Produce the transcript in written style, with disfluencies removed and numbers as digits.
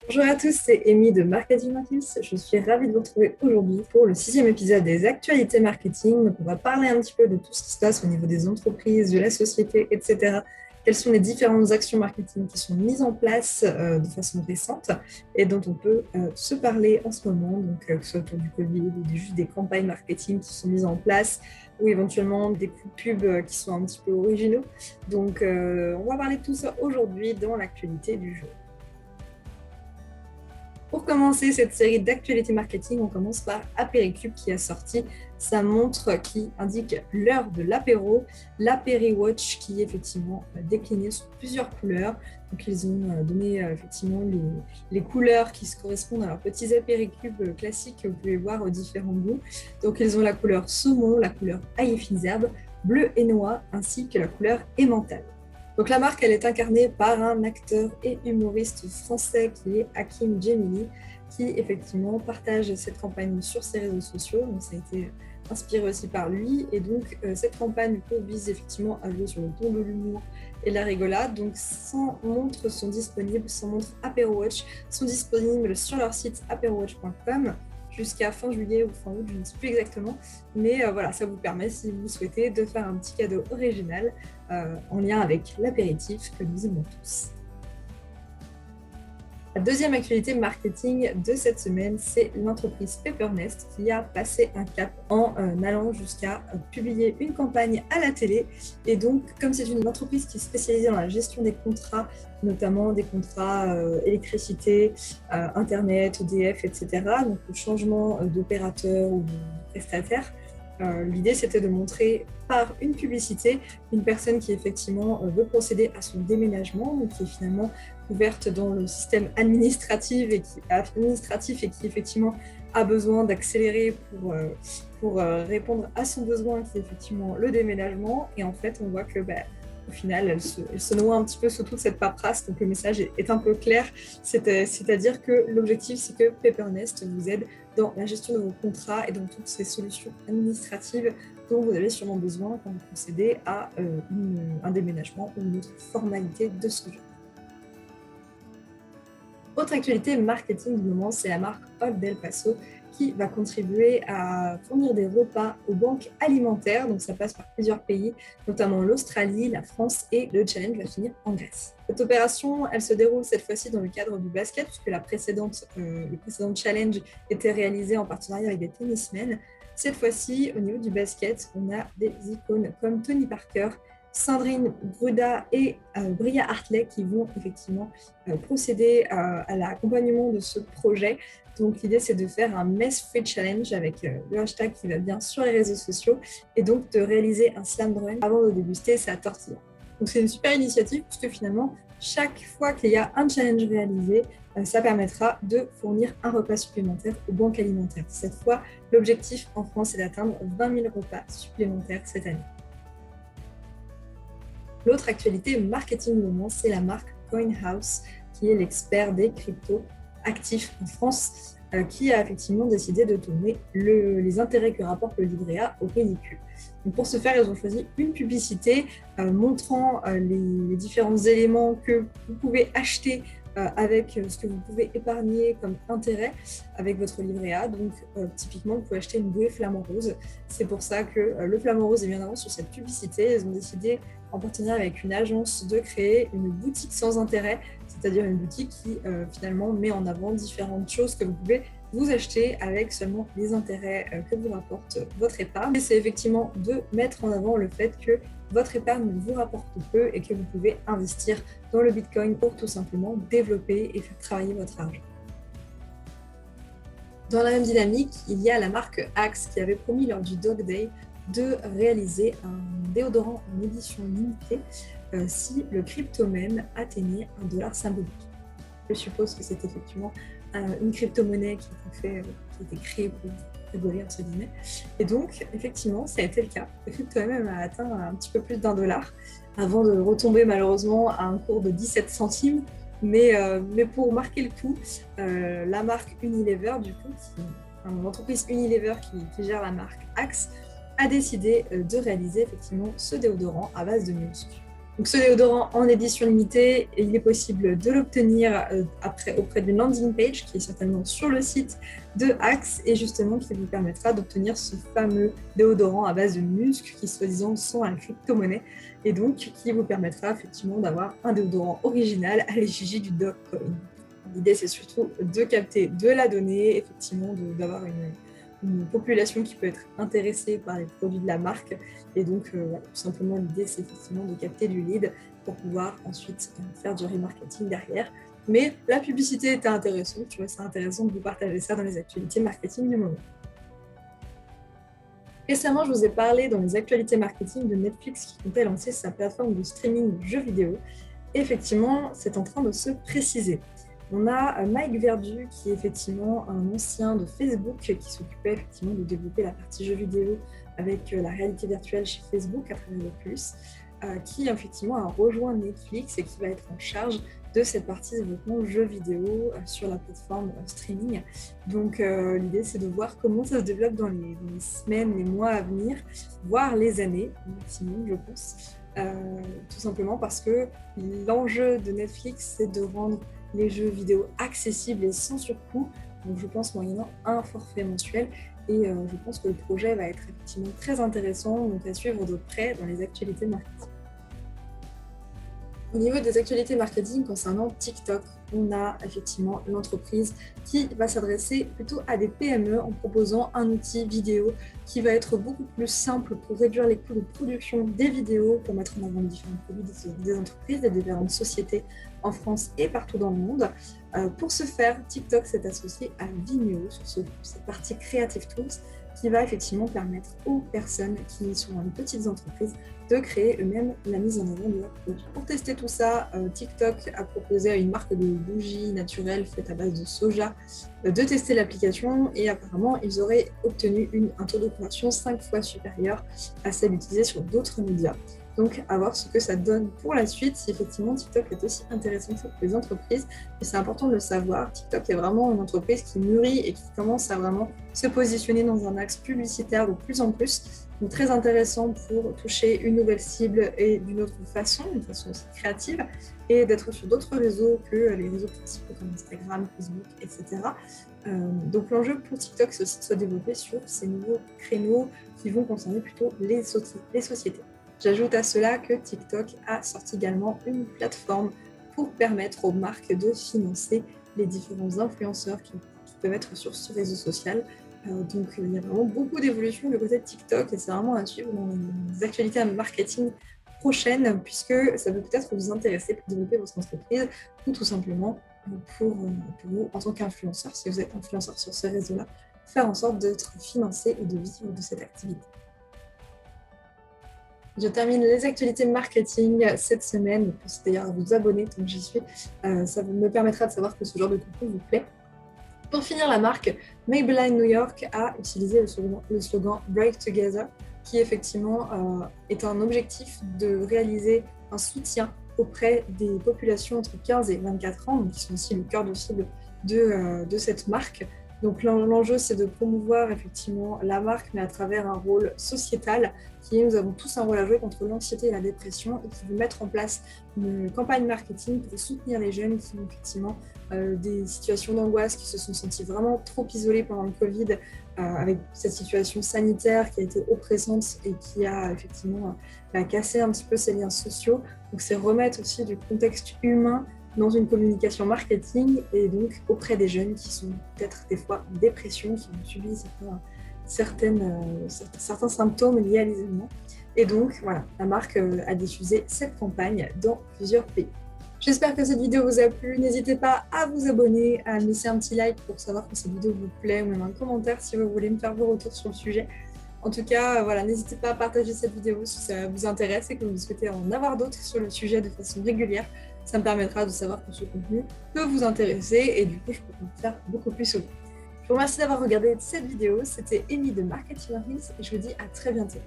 Bonjour à tous, c'est Amy de Marketing Markets. Je suis ravie de vous retrouver aujourd'hui pour le sixième épisode des actualités marketing. Donc, on va parler un petit peu de tout ce qui se passe au niveau des entreprises, de la société, etc. Quelles sont les différentes actions marketing qui sont mises en place de façon récente et dont on peut se parler en ce moment, donc que ce soit autour du Covid ou juste des campagnes marketing qui sont mises en place ou éventuellement des coups de pub qui sont un petit peu originaux. Donc, on va parler de tout ça aujourd'hui dans l'actualité du jour. Pour commencer cette série d'actualités marketing, on commence par Apéricube qui a sorti sa montre qui indique l'heure de l'apéro, l'Apériwatch qui est effectivement déclinée sous plusieurs couleurs. Donc ils ont donné effectivement les couleurs qui se correspondent à leurs petits apéricubes classiques que vous pouvez voir aux différents goûts. Donc ils ont la couleur saumon, la couleur ail et fines herbes, bleu et noix ainsi que la couleur emmental. Donc la marque, elle est incarnée par un acteur et humoriste français qui est Hakim Djemili, qui effectivement partage cette campagne sur ses réseaux sociaux. Donc ça a été inspiré aussi par lui. Et donc cette campagne vise effectivement à jouer sur le ton de l'humour et la rigolade. Donc 100 montres sont disponibles, 100 montres Apérowatch sont disponibles sur leur site apérowatch.com jusqu'à fin juillet ou fin août, je ne sais plus exactement. Mais voilà, ça vous permet, si vous souhaitez, de faire un petit cadeau original en lien avec l'apéritif que nous aimons tous. La deuxième actualité marketing de cette semaine, c'est l'entreprise Peppernest qui a passé un cap en allant jusqu'à publier une campagne à la télé. Et donc, comme c'est une entreprise qui est spécialisée dans la gestion des contrats, notamment des contrats électricité, Internet, EDF, etc., donc le changement d'opérateur ou de prestataire, l'idée, c'était de montrer par une publicité une personne qui effectivement veut procéder à son déménagement, donc qui est finalement ouverte dans le système administratif et qui effectivement a besoin d'accélérer pour répondre à son besoin qui est effectivement le déménagement. Et en fait, on voit que au final, elle se noie un petit peu sous toute cette paperasse, donc le message est un peu clair, c'est-à-dire que l'objectif, c'est que Peppernest vous aide dans la gestion de vos contrats et dans toutes ces solutions administratives dont vous avez sûrement besoin quand vous procédez à un déménagement ou une autre formalité de ce genre. Autre actualité marketing du moment, c'est la marque Old El Paso qui va contribuer à fournir des repas aux banques alimentaires. Donc ça passe par plusieurs pays, notamment l'Australie, la France, et le challenge va finir en Grèce. Cette opération, elle se déroule cette fois-ci dans le cadre du basket, puisque le précédent challenge était réalisé en partenariat avec des tennismen. Cette fois-ci, au niveau du basket, on a des icônes comme Tony Parker, Sandrine Gruda et Bria Hartley qui vont effectivement procéder à l'accompagnement de ce projet. Donc l'idée, c'est de faire un mess free challenge avec le hashtag qui va bien sur les réseaux sociaux et donc de réaliser un slam dunk avant de déguster sa tortilla. Donc c'est une super initiative puisque finalement, chaque fois qu'il y a un challenge réalisé, ça permettra de fournir un repas supplémentaire aux banques alimentaires. Cette fois, l'objectif en France est d'atteindre 20 000 repas supplémentaires cette année. L'autre actualité marketing du moment, c'est la marque CoinHouse, qui est l'expert des cryptos actifs en France, qui a effectivement décidé de tourner les intérêts que rapporte le livret A au ridicule. Donc pour ce faire, ils ont choisi une publicité montrant les différents éléments que vous pouvez acheter avec ce que vous pouvez épargner comme intérêt avec votre livret A. Donc typiquement, vous pouvez acheter une bouée flamant rose. C'est pour ça que le flamant rose est bien avant sur cette publicité. Ils ont décidé, en partenariat avec une agence, de créer une boutique sans intérêt, c'est-à-dire une boutique qui finalement met en avant différentes choses que vous pouvez vous acheter avec seulement les intérêts que vous rapporte votre épargne. Et c'est effectivement de mettre en avant le fait que votre épargne vous rapporte peu et que vous pouvez investir dans le Bitcoin pour tout simplement développer et faire travailler votre argent. Dans la même dynamique, il y a la marque Axe qui avait promis lors du Dog Day de réaliser un déodorant en édition limitée si le cryptomème atteignait $1 symbolique. Je suppose que c'est effectivement une crypto-monnaie qui a été créée pour rigoler, entre guillemets. Et donc, effectivement, ça a été le cas. Le crypto-mème a atteint un petit peu plus d'$1 avant de retomber malheureusement à un cours de 17 centimes. Mais pour marquer le coup, la marque Unilever, du coup, l'entreprise Unilever qui gère la marque Axe, a décidé de réaliser effectivement ce déodorant à base de muscles. Donc ce déodorant en édition limitée, il est possible de l'obtenir auprès d'une landing page qui est certainement sur le site de Axe et justement qui vous permettra d'obtenir ce fameux déodorant à base de muscles qui soi-disant sont un crypto-monnaie et donc qui vous permettra effectivement d'avoir un déodorant original à l'effigie du Dogecoin. L'idée c'est surtout de capter de la donnée, effectivement d'avoir une population qui peut être intéressée par les produits de la marque. Et donc, tout simplement, l'idée, c'est effectivement de capter du lead pour pouvoir ensuite faire du remarketing derrière. Mais la publicité était intéressante. Tu vois, c'est intéressant de vous partager ça dans les actualités marketing du moment. Récemment, je vous ai parlé dans les actualités marketing de Netflix qui comptait lancer sa plateforme de streaming jeux vidéo. Et effectivement, c'est en train de se préciser. On a Mike Verdu, qui est effectivement un ancien de Facebook, qui s'occupait effectivement de développer la partie jeux vidéo avec la réalité virtuelle chez Facebook à travers Oculus, qui effectivement a rejoint Netflix et qui va être en charge de cette partie développement jeux vidéo sur la plateforme streaming. Donc l'idée c'est de voir comment ça se développe dans les semaines, les mois à venir, voire les années maximum je pense. Tout simplement parce que l'enjeu de Netflix c'est de rendre les jeux vidéo accessibles et sans surcoût, donc je pense moyennant un forfait mensuel et je pense que le projet va être effectivement très intéressant, donc à suivre de près dans les actualités marketing. Au niveau des actualités marketing concernant TikTok, on a effectivement l'entreprise qui va s'adresser plutôt à des PME en proposant un outil vidéo qui va être beaucoup plus simple pour réduire les coûts de production des vidéos, pour mettre en avant les différents produits des entreprises, des différentes sociétés en France et partout dans le monde. Pour ce faire, TikTok s'est associé à Vimeo sur cette partie Creative Tools qui va effectivement permettre aux personnes qui sont dans les petites entreprises de créer eux-mêmes la mise en avant de leurs produits. Pour tester tout ça, TikTok a proposé à une marque de bougies naturelles faites à base de soja de tester l'application et apparemment ils auraient obtenu un taux de conversion 5 fois supérieur à celle utilisée sur d'autres médias. Donc à voir ce que ça donne pour la suite, si effectivement TikTok est aussi intéressant pour les entreprises. Et c'est important de le savoir, TikTok est vraiment une entreprise qui mûrit et qui commence à vraiment se positionner dans un axe publicitaire de plus en plus. Donc très intéressant pour toucher une nouvelle cible et d'une autre façon, d'une façon aussi créative, et d'être sur d'autres réseaux que les réseaux principaux comme Instagram, Facebook, etc. Donc l'enjeu pour TikTok, c'est aussi de se développer sur ces nouveaux créneaux qui vont concerner plutôt les sociétés. J'ajoute à cela que TikTok a sorti également une plateforme pour permettre aux marques de financer les différents influenceurs qui peuvent être sur ce réseau social. Donc il y a vraiment beaucoup d'évolutions du côté de TikTok et c'est vraiment à suivre dans les actualités marketing prochaines puisque ça peut peut-être vous intéresser pour développer votre entreprise ou tout simplement pour vous en tant qu'influenceur, si vous êtes influenceur sur ce réseau-là, faire en sorte d'être financé et de vivre de cette activité. Je termine les actualités marketing cette semaine. Pensez d'ailleurs à vous abonner tant que j'y suis. Ça me permettra de savoir que ce genre de contenu vous plaît. Pour finir, la marque Maybelline New York a utilisé le slogan Break Together, qui effectivement est un objectif de réaliser un soutien auprès des populations entre 15 et 24 ans, donc qui sont aussi le cœur de cible de cette marque. Donc l'enjeu, c'est de promouvoir effectivement la marque, mais à travers un rôle sociétal qui est, nous avons tous un rôle à jouer contre l'anxiété et la dépression et qui veut mettre en place une campagne marketing pour soutenir les jeunes qui ont effectivement des situations d'angoisse, qui se sont sentis vraiment trop isolés pendant le Covid, avec cette situation sanitaire qui a été oppressante et qui a effectivement cassé un petit peu ces liens sociaux. Donc c'est remettre aussi du contexte humain dans une communication marketing et donc auprès des jeunes qui sont peut-être des fois en dépression, qui ont subi certains symptômes liés à l'isolement. Et donc voilà, la marque a diffusé cette campagne dans plusieurs pays. J'espère que cette vidéo vous a plu. N'hésitez pas à vous abonner, à me laisser un petit like pour savoir que cette vidéo vous plaît ou même un commentaire si vous voulez me faire vos retours sur le sujet. En tout cas, voilà, n'hésitez pas à partager cette vidéo si ça vous intéresse et que vous souhaitez en avoir d'autres sur le sujet de façon régulière. Ça me permettra de savoir que ce contenu peut vous intéresser et du coup, je peux en faire beaucoup plus souvent. Je vous remercie d'avoir regardé cette vidéo. C'était Amy de Marketing Hills et je vous dis à très bientôt.